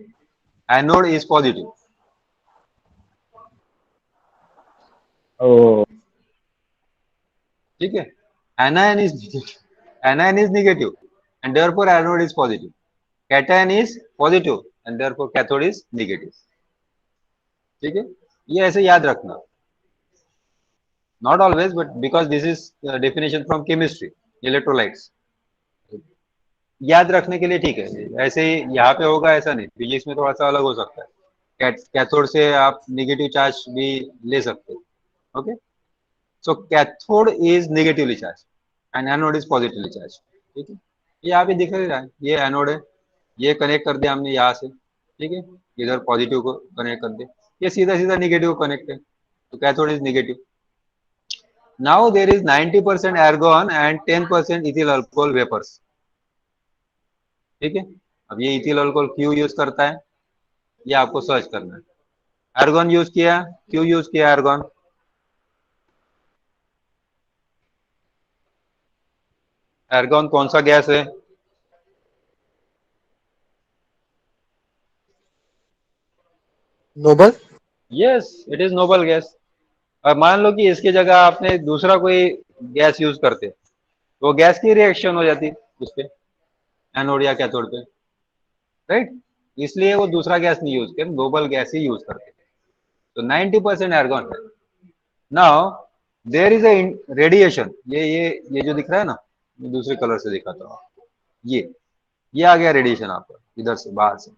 Speaker 1: एनोड इज पॉजिटिव।
Speaker 3: ओ
Speaker 1: ठीक है। anion is anion is negative and therefore anode is positive. Cation is positive and therefore cathode is negative. ठीक है, ये ऐसे याद रखना। Not always, but because this is definition from chemistry, electrolytes. याद रखने के लिए ठीक है, ऐसे ही यहाँ पे होगा ऐसा नहीं। फिजिक्स में थोड़ा सा अलग हो सकता है, कैथोड से आप नेगेटिव चार्ज भी ले सकते हो। Okay, so cathode is negatively charge and anode is positively charge. ठीक है, ये यहाँ पे दिख रहा है, ये एनोड है, ये कनेक्ट कर दिया हमने यहाँ से। ठीक है, इधर पॉजिटिव को कनेक्ट कर दिया, ये सीधा सीधा नेगेटिव को कनेक्ट है, तो cathode is negative. Now there is 90% argon and 10% ethyl alcohol vapours. ठीक है, अब ये इथिल अल्कोहल क्यों यूज करता है ये आपको सर्च करना है। एर्गोन यूज किया, क्यों यूज किया एर्गोन? एर्गोन कौन सा गैस है?
Speaker 4: Noble.
Speaker 1: Yes, it is noble gas. अब मान लो कि इसकी जगह आपने दूसरा कोई गैस यूज करते, तो गैस की रिएक्शन हो जाती उस पे, एनोड या कैथोड पे, राइट। इसलिए वो दूसरा गैस नहीं यूज करते, नोबल गैस ही यूज करते। तो 90% एर्गोन है। Now there is a radiation, ये जो दिख रहा है ना, मैं दूसरे कलर से दिखाता हूँ। ये आ गया रेडिएशन आपका इधर से बाहर से,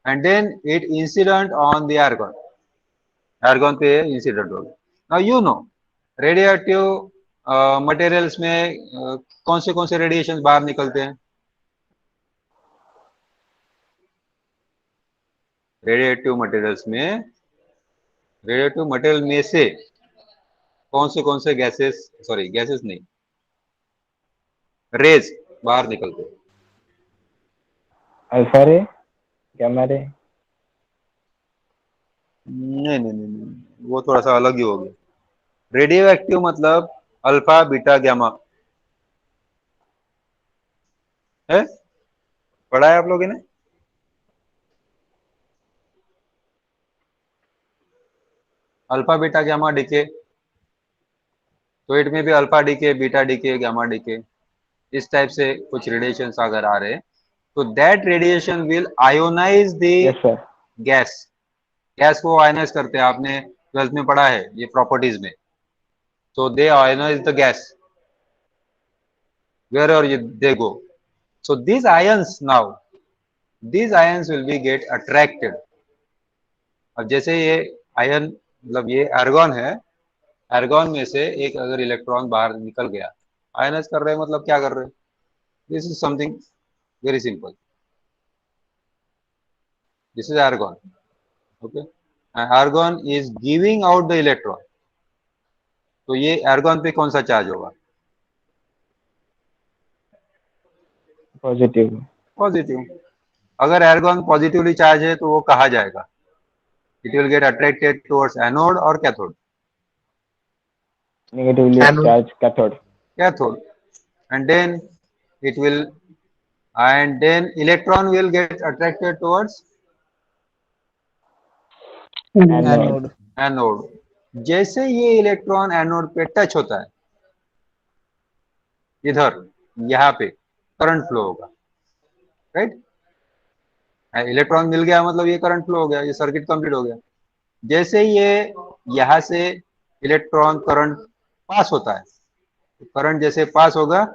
Speaker 1: and then it incident on the argon, argon पे इंसिडेंट हो गया। Now you know radioactive materials में कौन से रेडिएशन बाहर निकलते हैं? रेडिएटिव मटेरियल में से कौन से गैसेस, सॉरी गैसेस नहीं, रेज बाहर निकलते हैं?
Speaker 3: अल्फा रे, गामा रे।
Speaker 1: नहीं, वो थोड़ा सा अलग ही हो गया। रेडियो एक्टिव मतलब अल्फा बीटा गामा है, पढ़ा है आप लोगों ने? अल्फा बीटा गामा डीके, तो इट में भी alpha decay, beta decay, gamma decay, इस टाइप से कुछ रेडिएशन अगर आ रहे हैं तो that radiation will ionise the
Speaker 3: yes sir.
Speaker 1: Gas को आयोनाइज करते हैं, आपने 12th में पढ़ा है ये प्रॉपर्टीज में। so they ionize the gas wherever they go. So these ions will be get attracted. अब जैसे ये आयन मतलब ये आर्गन है, आर्गन में से एक अगर इलेक्ट्रॉन बाहर निकल गया, आयनाइज कर रहे हैं मतलब क्या कर रहे हैं? This is something very simple, this is argon, okay, argon is giving out the electron. तो ये आर्गन पे कौन सा चार्ज होगा? पॉजिटिव। अगर आर्गन पॉजिटिवली चार्ज है तो वो कहा जाएगा, it will get attracted towards anode और cathode.
Speaker 3: Negatively charge cathode,
Speaker 1: and then electron will get attracted towards anode. जैसे ये इलेक्ट्रॉन एनोड पे टच होता है, इधर यहाँ पे करंट फ्लो होगा, राइट? इलेक्ट्रॉन मिल गया मतलब ये करंट फ्लो हो गया, ये सर्किट कंप्लीट हो गया। जैसे ये यहाँ से इलेक्ट्रॉन करंट पास होता है, करंट जैसे पास होगा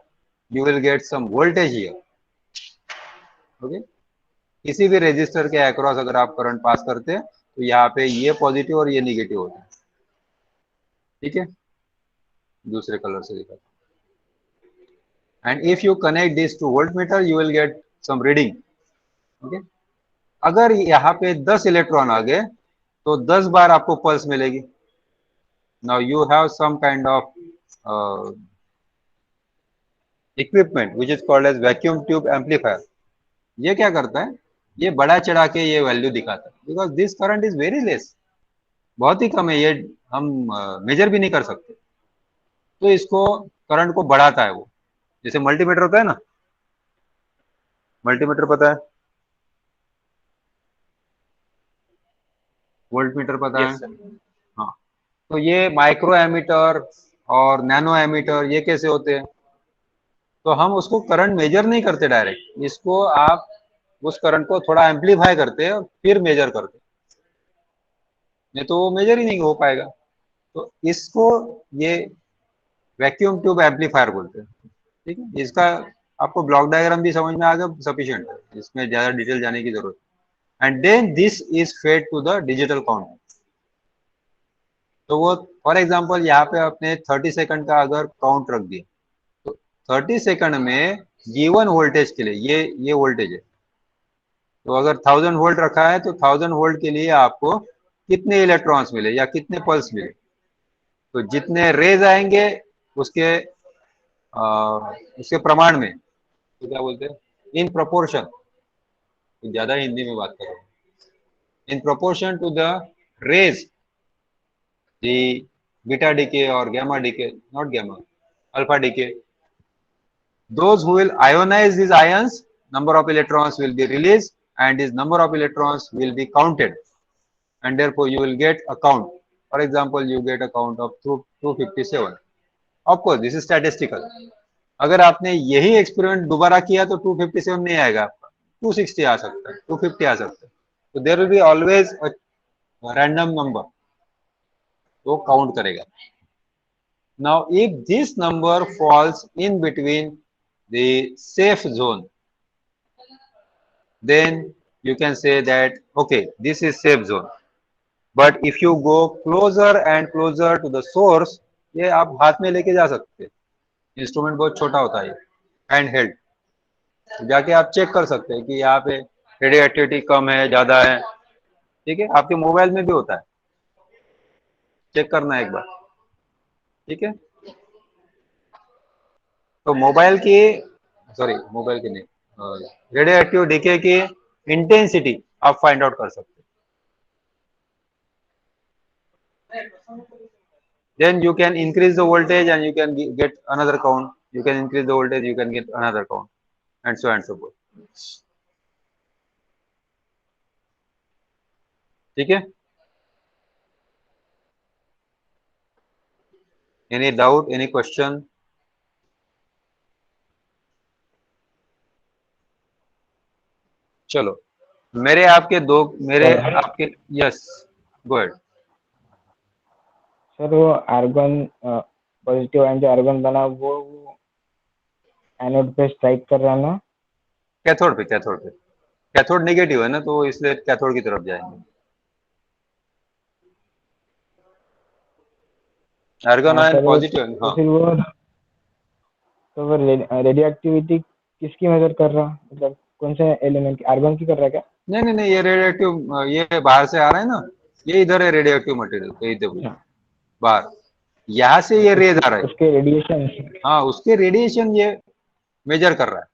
Speaker 1: you will get some voltage here, okay. किसी भी रेजिस्टर के अक्रॉस अगर आप करंट पास करते हैं तो यहाँ पे ये पॉजिटिव और ये निगेटिव होता है, ठीक है? दूसरे कलर से दिखा, and if you connect this to voltmeter you will get some reading, okay. अगर यहाँ पे 10 इलेक्ट्रॉन आ गए तो 10 बार आपको पल्स मिलेगी। Now you have some kind of equipment which is called as vacuum tube amplifier. ये क्या करता है, ये बड़ा चढ़ा के ये वैल्यू दिखाता है, because this current is very less, बहुत ही कम है, ये हम मेजर भी नहीं कर सकते। तो इसको करंट को बढ़ाता है वो, जैसे मल्टीमीटर होता है ना, मल्टीमीटर पता है, वोल्टमीटर पता है? हाँ, तो ये माइक्रो एमीटर और नैनो एमीटर ये कैसे होते हैं? तो हम उसको करंट मेजर नहीं करते डायरेक्ट, इसको आप उस करंट को थोड़ा एम्पलीफाई करते हैं और फिर मेजर करते, नहीं तो वो मेजर ही नहीं हो पाएगा। तो इसको ये वैक्यूम ट्यूब एम्पलीफायर बोलते हैं, ठीक है? इसका आपको ब्लॉक डायग्राम भी समझ में आ गया, सफिशिएंट है, इसमें ज्यादा डिटेल जाने की जरूरत। And then this is fed to the digital counter. तो वो फॉर एग्जांपल यहाँ पे आपने 30 सेकंड का अगर काउंट रख दिया तो 30 सेकंड में गिवन वोल्टेज के लिए ये वोल्टेज है, तो अगर 1000 वोल्ट रखा है तो 1000 वोल्ट के लिए आपको कितने इलेक्ट्रॉन्स मिले या कितने पल्स मिले? तो जितने रेज आएंगे उसके प्रमाण में, तो क्या बोलते हैं, इन प्रोपोर्शन, तो ज्यादा हिंदी में बात कर रहा हूँ, इन proportion to the rays, the beta decay or gamma decay, not gamma, alpha decay. Those who will ionize these ions, number of electrons will be released and this number of electrons will be counted, and therefore you will get a count. For example, you get a count of 257. Of course, this is statistical. अगर आपने यही experiment दोबारा किया तो 257 नहीं आएगा आपका, 260 आ सकता है, 250 आ सकता है। तो there will be always a random number, तो काउंट करेगा। Now if this number falls in between the safe zone, then you can say that okay, this is safe zone. But if you go closer and closer to the source, ये आप हाथ में लेके जा सकते हैं, instrument बहुत छोटा होता है, हैंड हेल्ड, जाके आप चेक कर सकते हैं कि यहाँ पे रेडियो एक्टिविटी कम है ज्यादा है, ठीक है, आपके मोबाइल में भी होता है, चेक करना एक बार, ठीक है। तो मोबाइल की, सॉरी मोबाइल की नहीं, रेडियो एक्टिव डीके की इंटेंसिटी आप फाइंड आउट कर सकते हैं। Then you can increase the voltage and you can get another count. You can increase the voltage, you can get another count, and so forth. ठीक है? Any doubt? Any question? चलो, मेरे आपके yes, go ahead.
Speaker 3: Sir वो argon positive ion जो argon बना वो anode पे स्ट्राइक कर रहा है ना?
Speaker 1: कैथोड पे कैथोड नेगेटिव है ना, तो इसलिए कैथोड की तरफ जाएंगे। आर्गन आयन पॉजिटिव,
Speaker 3: तो फिर वो रेडियो एक्टिविटी किसकी मेजर कर रहा, मतलब कौन से एलिमेंट की, आर्गन की कर रहा है क्या?
Speaker 1: नहीं, ये रेडियो एक्टिव, ये बाहर से आ रहा है ना, ये इधर है रेडियो एक्टिव मटेरियल, कहीं तो बाहर, यहाँ से ये रेज आ रहा है,
Speaker 3: उसके रेडिएशन,
Speaker 1: हाँ उसके रेडिएशन ये मेजर कर रहा है,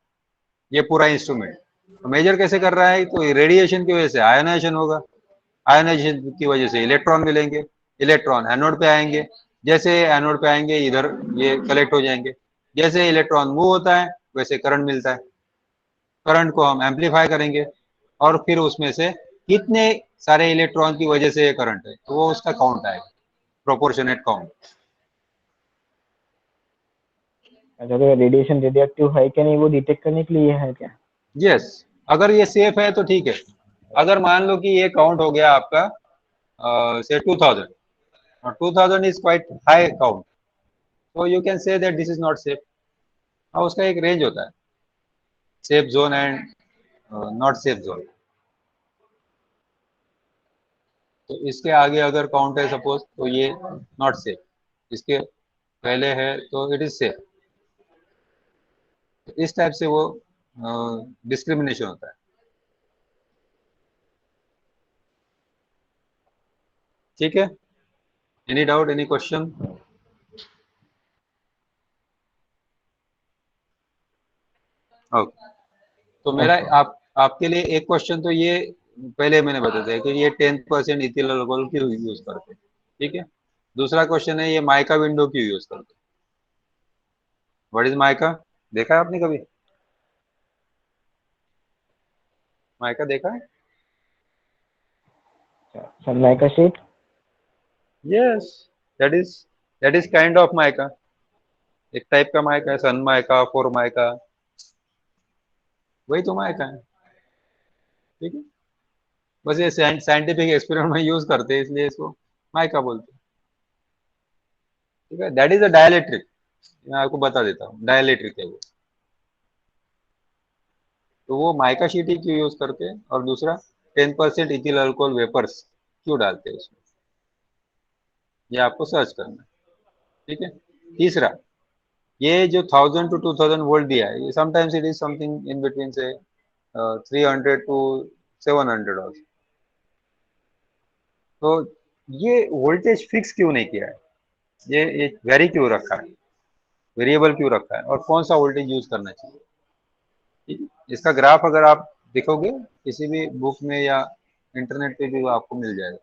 Speaker 1: ये पूरा इंस्ट्रूमेंट मेजर कैसे कर रहा है, तो रेडिएशन की वजह से आयोनाइजेशन होगा, आयोनाइजेशन की वजह से इलेक्ट्रॉन मिलेंगे, इलेक्ट्रॉन एनोड पे आएंगे, जैसे एनोड पे आएंगे इधर ये कलेक्ट हो जाएंगे, जैसे इलेक्ट्रॉन मूव होता है वैसे करंट मिलता है, करंट को हम एम्पलीफाई करेंगे और फिर उसमें से कितने सारे इलेक्ट्रॉन की वजह से ये करंट है, तो वो उसका काउंट आएगा, प्रोपोर्शनेट काउंट।
Speaker 3: अच्छा, तो रेडिएशन रेडियो एक्टिव है क्या नहीं वो डिटेक्ट करने के लिए है क्या?
Speaker 1: यस, अगर ये सेफ है तो ठीक है, अगर मान लो कि ये काउंट हो गया आपका से 2000 और 2000 इज क्वाइट हाई काउंट, तो you can say that this is not safe. और उसका एक रेंज होता है, safe zone and not safe zone, तो इसके आगे अगर काउंट है सपोज, तो ये नॉट सेफ, इसके पहले है तो इट इज सेफ, इस टाइप से वो डिस्क्रिमिनेशन होता है, ठीक है। Any doubt, any question? Okay, तो मेरा आपके लिए एक क्वेश्चन तो ये पहले मैंने बता दिया कि ये 10% इथिल अल्कोहल क्यों यूज करते हैं, ठीक है। दूसरा क्वेश्चन है ये माइका विंडो क्यों यूज करते हैं, व्हाट इज माइका, देखा है आपने कभी माइका, देखा है?
Speaker 3: Sir mica sheet?
Speaker 1: Yes, that is kind of mica, एक टाइप का माइका है, सन माइका, फोर माइका, वही तो माइका है, ठीक है। बस ये साइंटिफिक एक्सपेरिमेंट में यूज करते हैं इसलिए इसको माइका बोलते हैं, ठीक है। दैट इज अ डायइलेक्ट्रिक, मैं आपको बता देता हूँ डायइलेक्ट्रिक है वो, तो वो माइका शीट ही क्यों यूज करते हैं, और दूसरा 10% इथिल अल्कोहल वेपर्स क्यों डालते हैं उसमें, ये आपको सर्च करना है, ठीक है। तीसरा, ये जो 1000 to 2000 वोल्ट दिया है, ये sometimes it is something in between से 300 to 700 ऑल्सो, तो ये वोल्टेज फिक्स क्यों नहीं किया है, ये वेरी क्यों रखा है, वेरिएबल क्यों रखा है, और कौन सा वोल्टेज यूज करना चाहिए, ठीक है? इसका ग्राफ अगर आप देखोगे किसी भी बुक में या इंटरनेट पे भी वो आपको मिल जाएगा,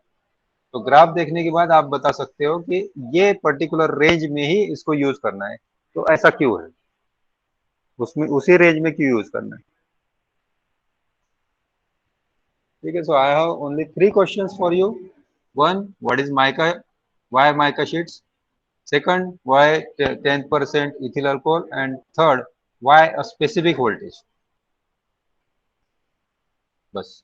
Speaker 1: तो ग्राफ देखने के बाद आप बता सकते हो कि ये पर्टिकुलर रेंज में ही इसको यूज करना है, तो ऐसा क्यों है, उसमें उसी रेंज में क्यों यूज करना है, ठीक है। So I have only 3 questions for you. One, what is mica, why mica sheets, second, why 10% ethyl alcohol, and third, why a specific voltage, bas.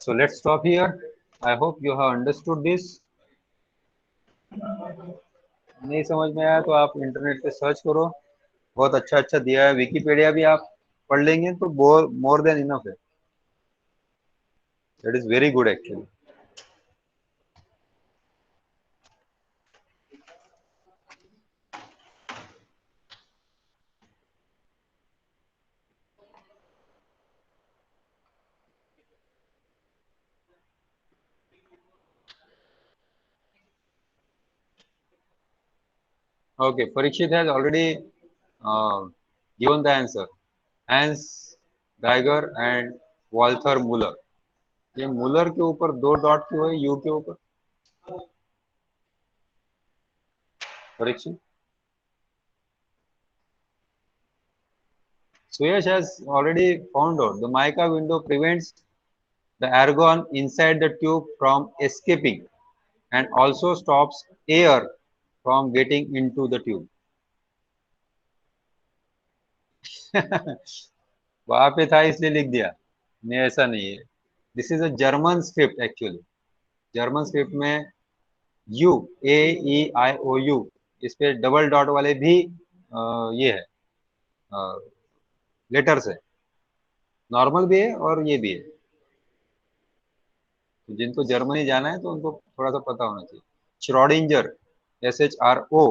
Speaker 1: So let's stop here. I hope you have understood this. नहीं समझ में आया तो आप internet पे search करो, बहुत अच्छा अच्छा दिया है, विकिपीडिया भी आप पढ़ लेंगे तो मोर देन इनफ है, that is very good actually. Okay, Parikshit has already given the answer. Hans Geiger and Walther Muller. ये मुलर के ऊपर 2 डॉट क्यों है यू के ऊपर Parikshit? Suyash has already found out the mica window prevents the argon inside the tube from escaping and also stops air from getting into the tube. वहां पे था इसलिए लिख दिया, नहीं ऐसा नहीं है। This is a German script actually. German script में यू AEIOU इस पे डबल डॉट वाले भी ये है लेटर्स है, नॉर्मल भी है और ये भी है। तो जिनको जर्मनी जाना है तो उनको थोड़ा सा पता होना चाहिए। Schrodinger SHRO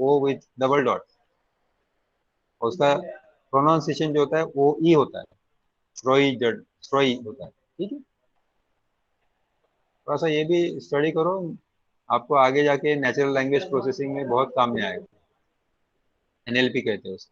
Speaker 1: O with double dot, उसका प्रोनाउंसिएशन जो होता है OE होता है, श्रोइजर श्रोई होता है। ठीक है, थोड़ा सा ये भी स्टडी करो, आपको आगे जाके नेचुरल लैंग्वेज प्रोसेसिंग में बहुत काम में आएगा। NLP कहते हैं उसे।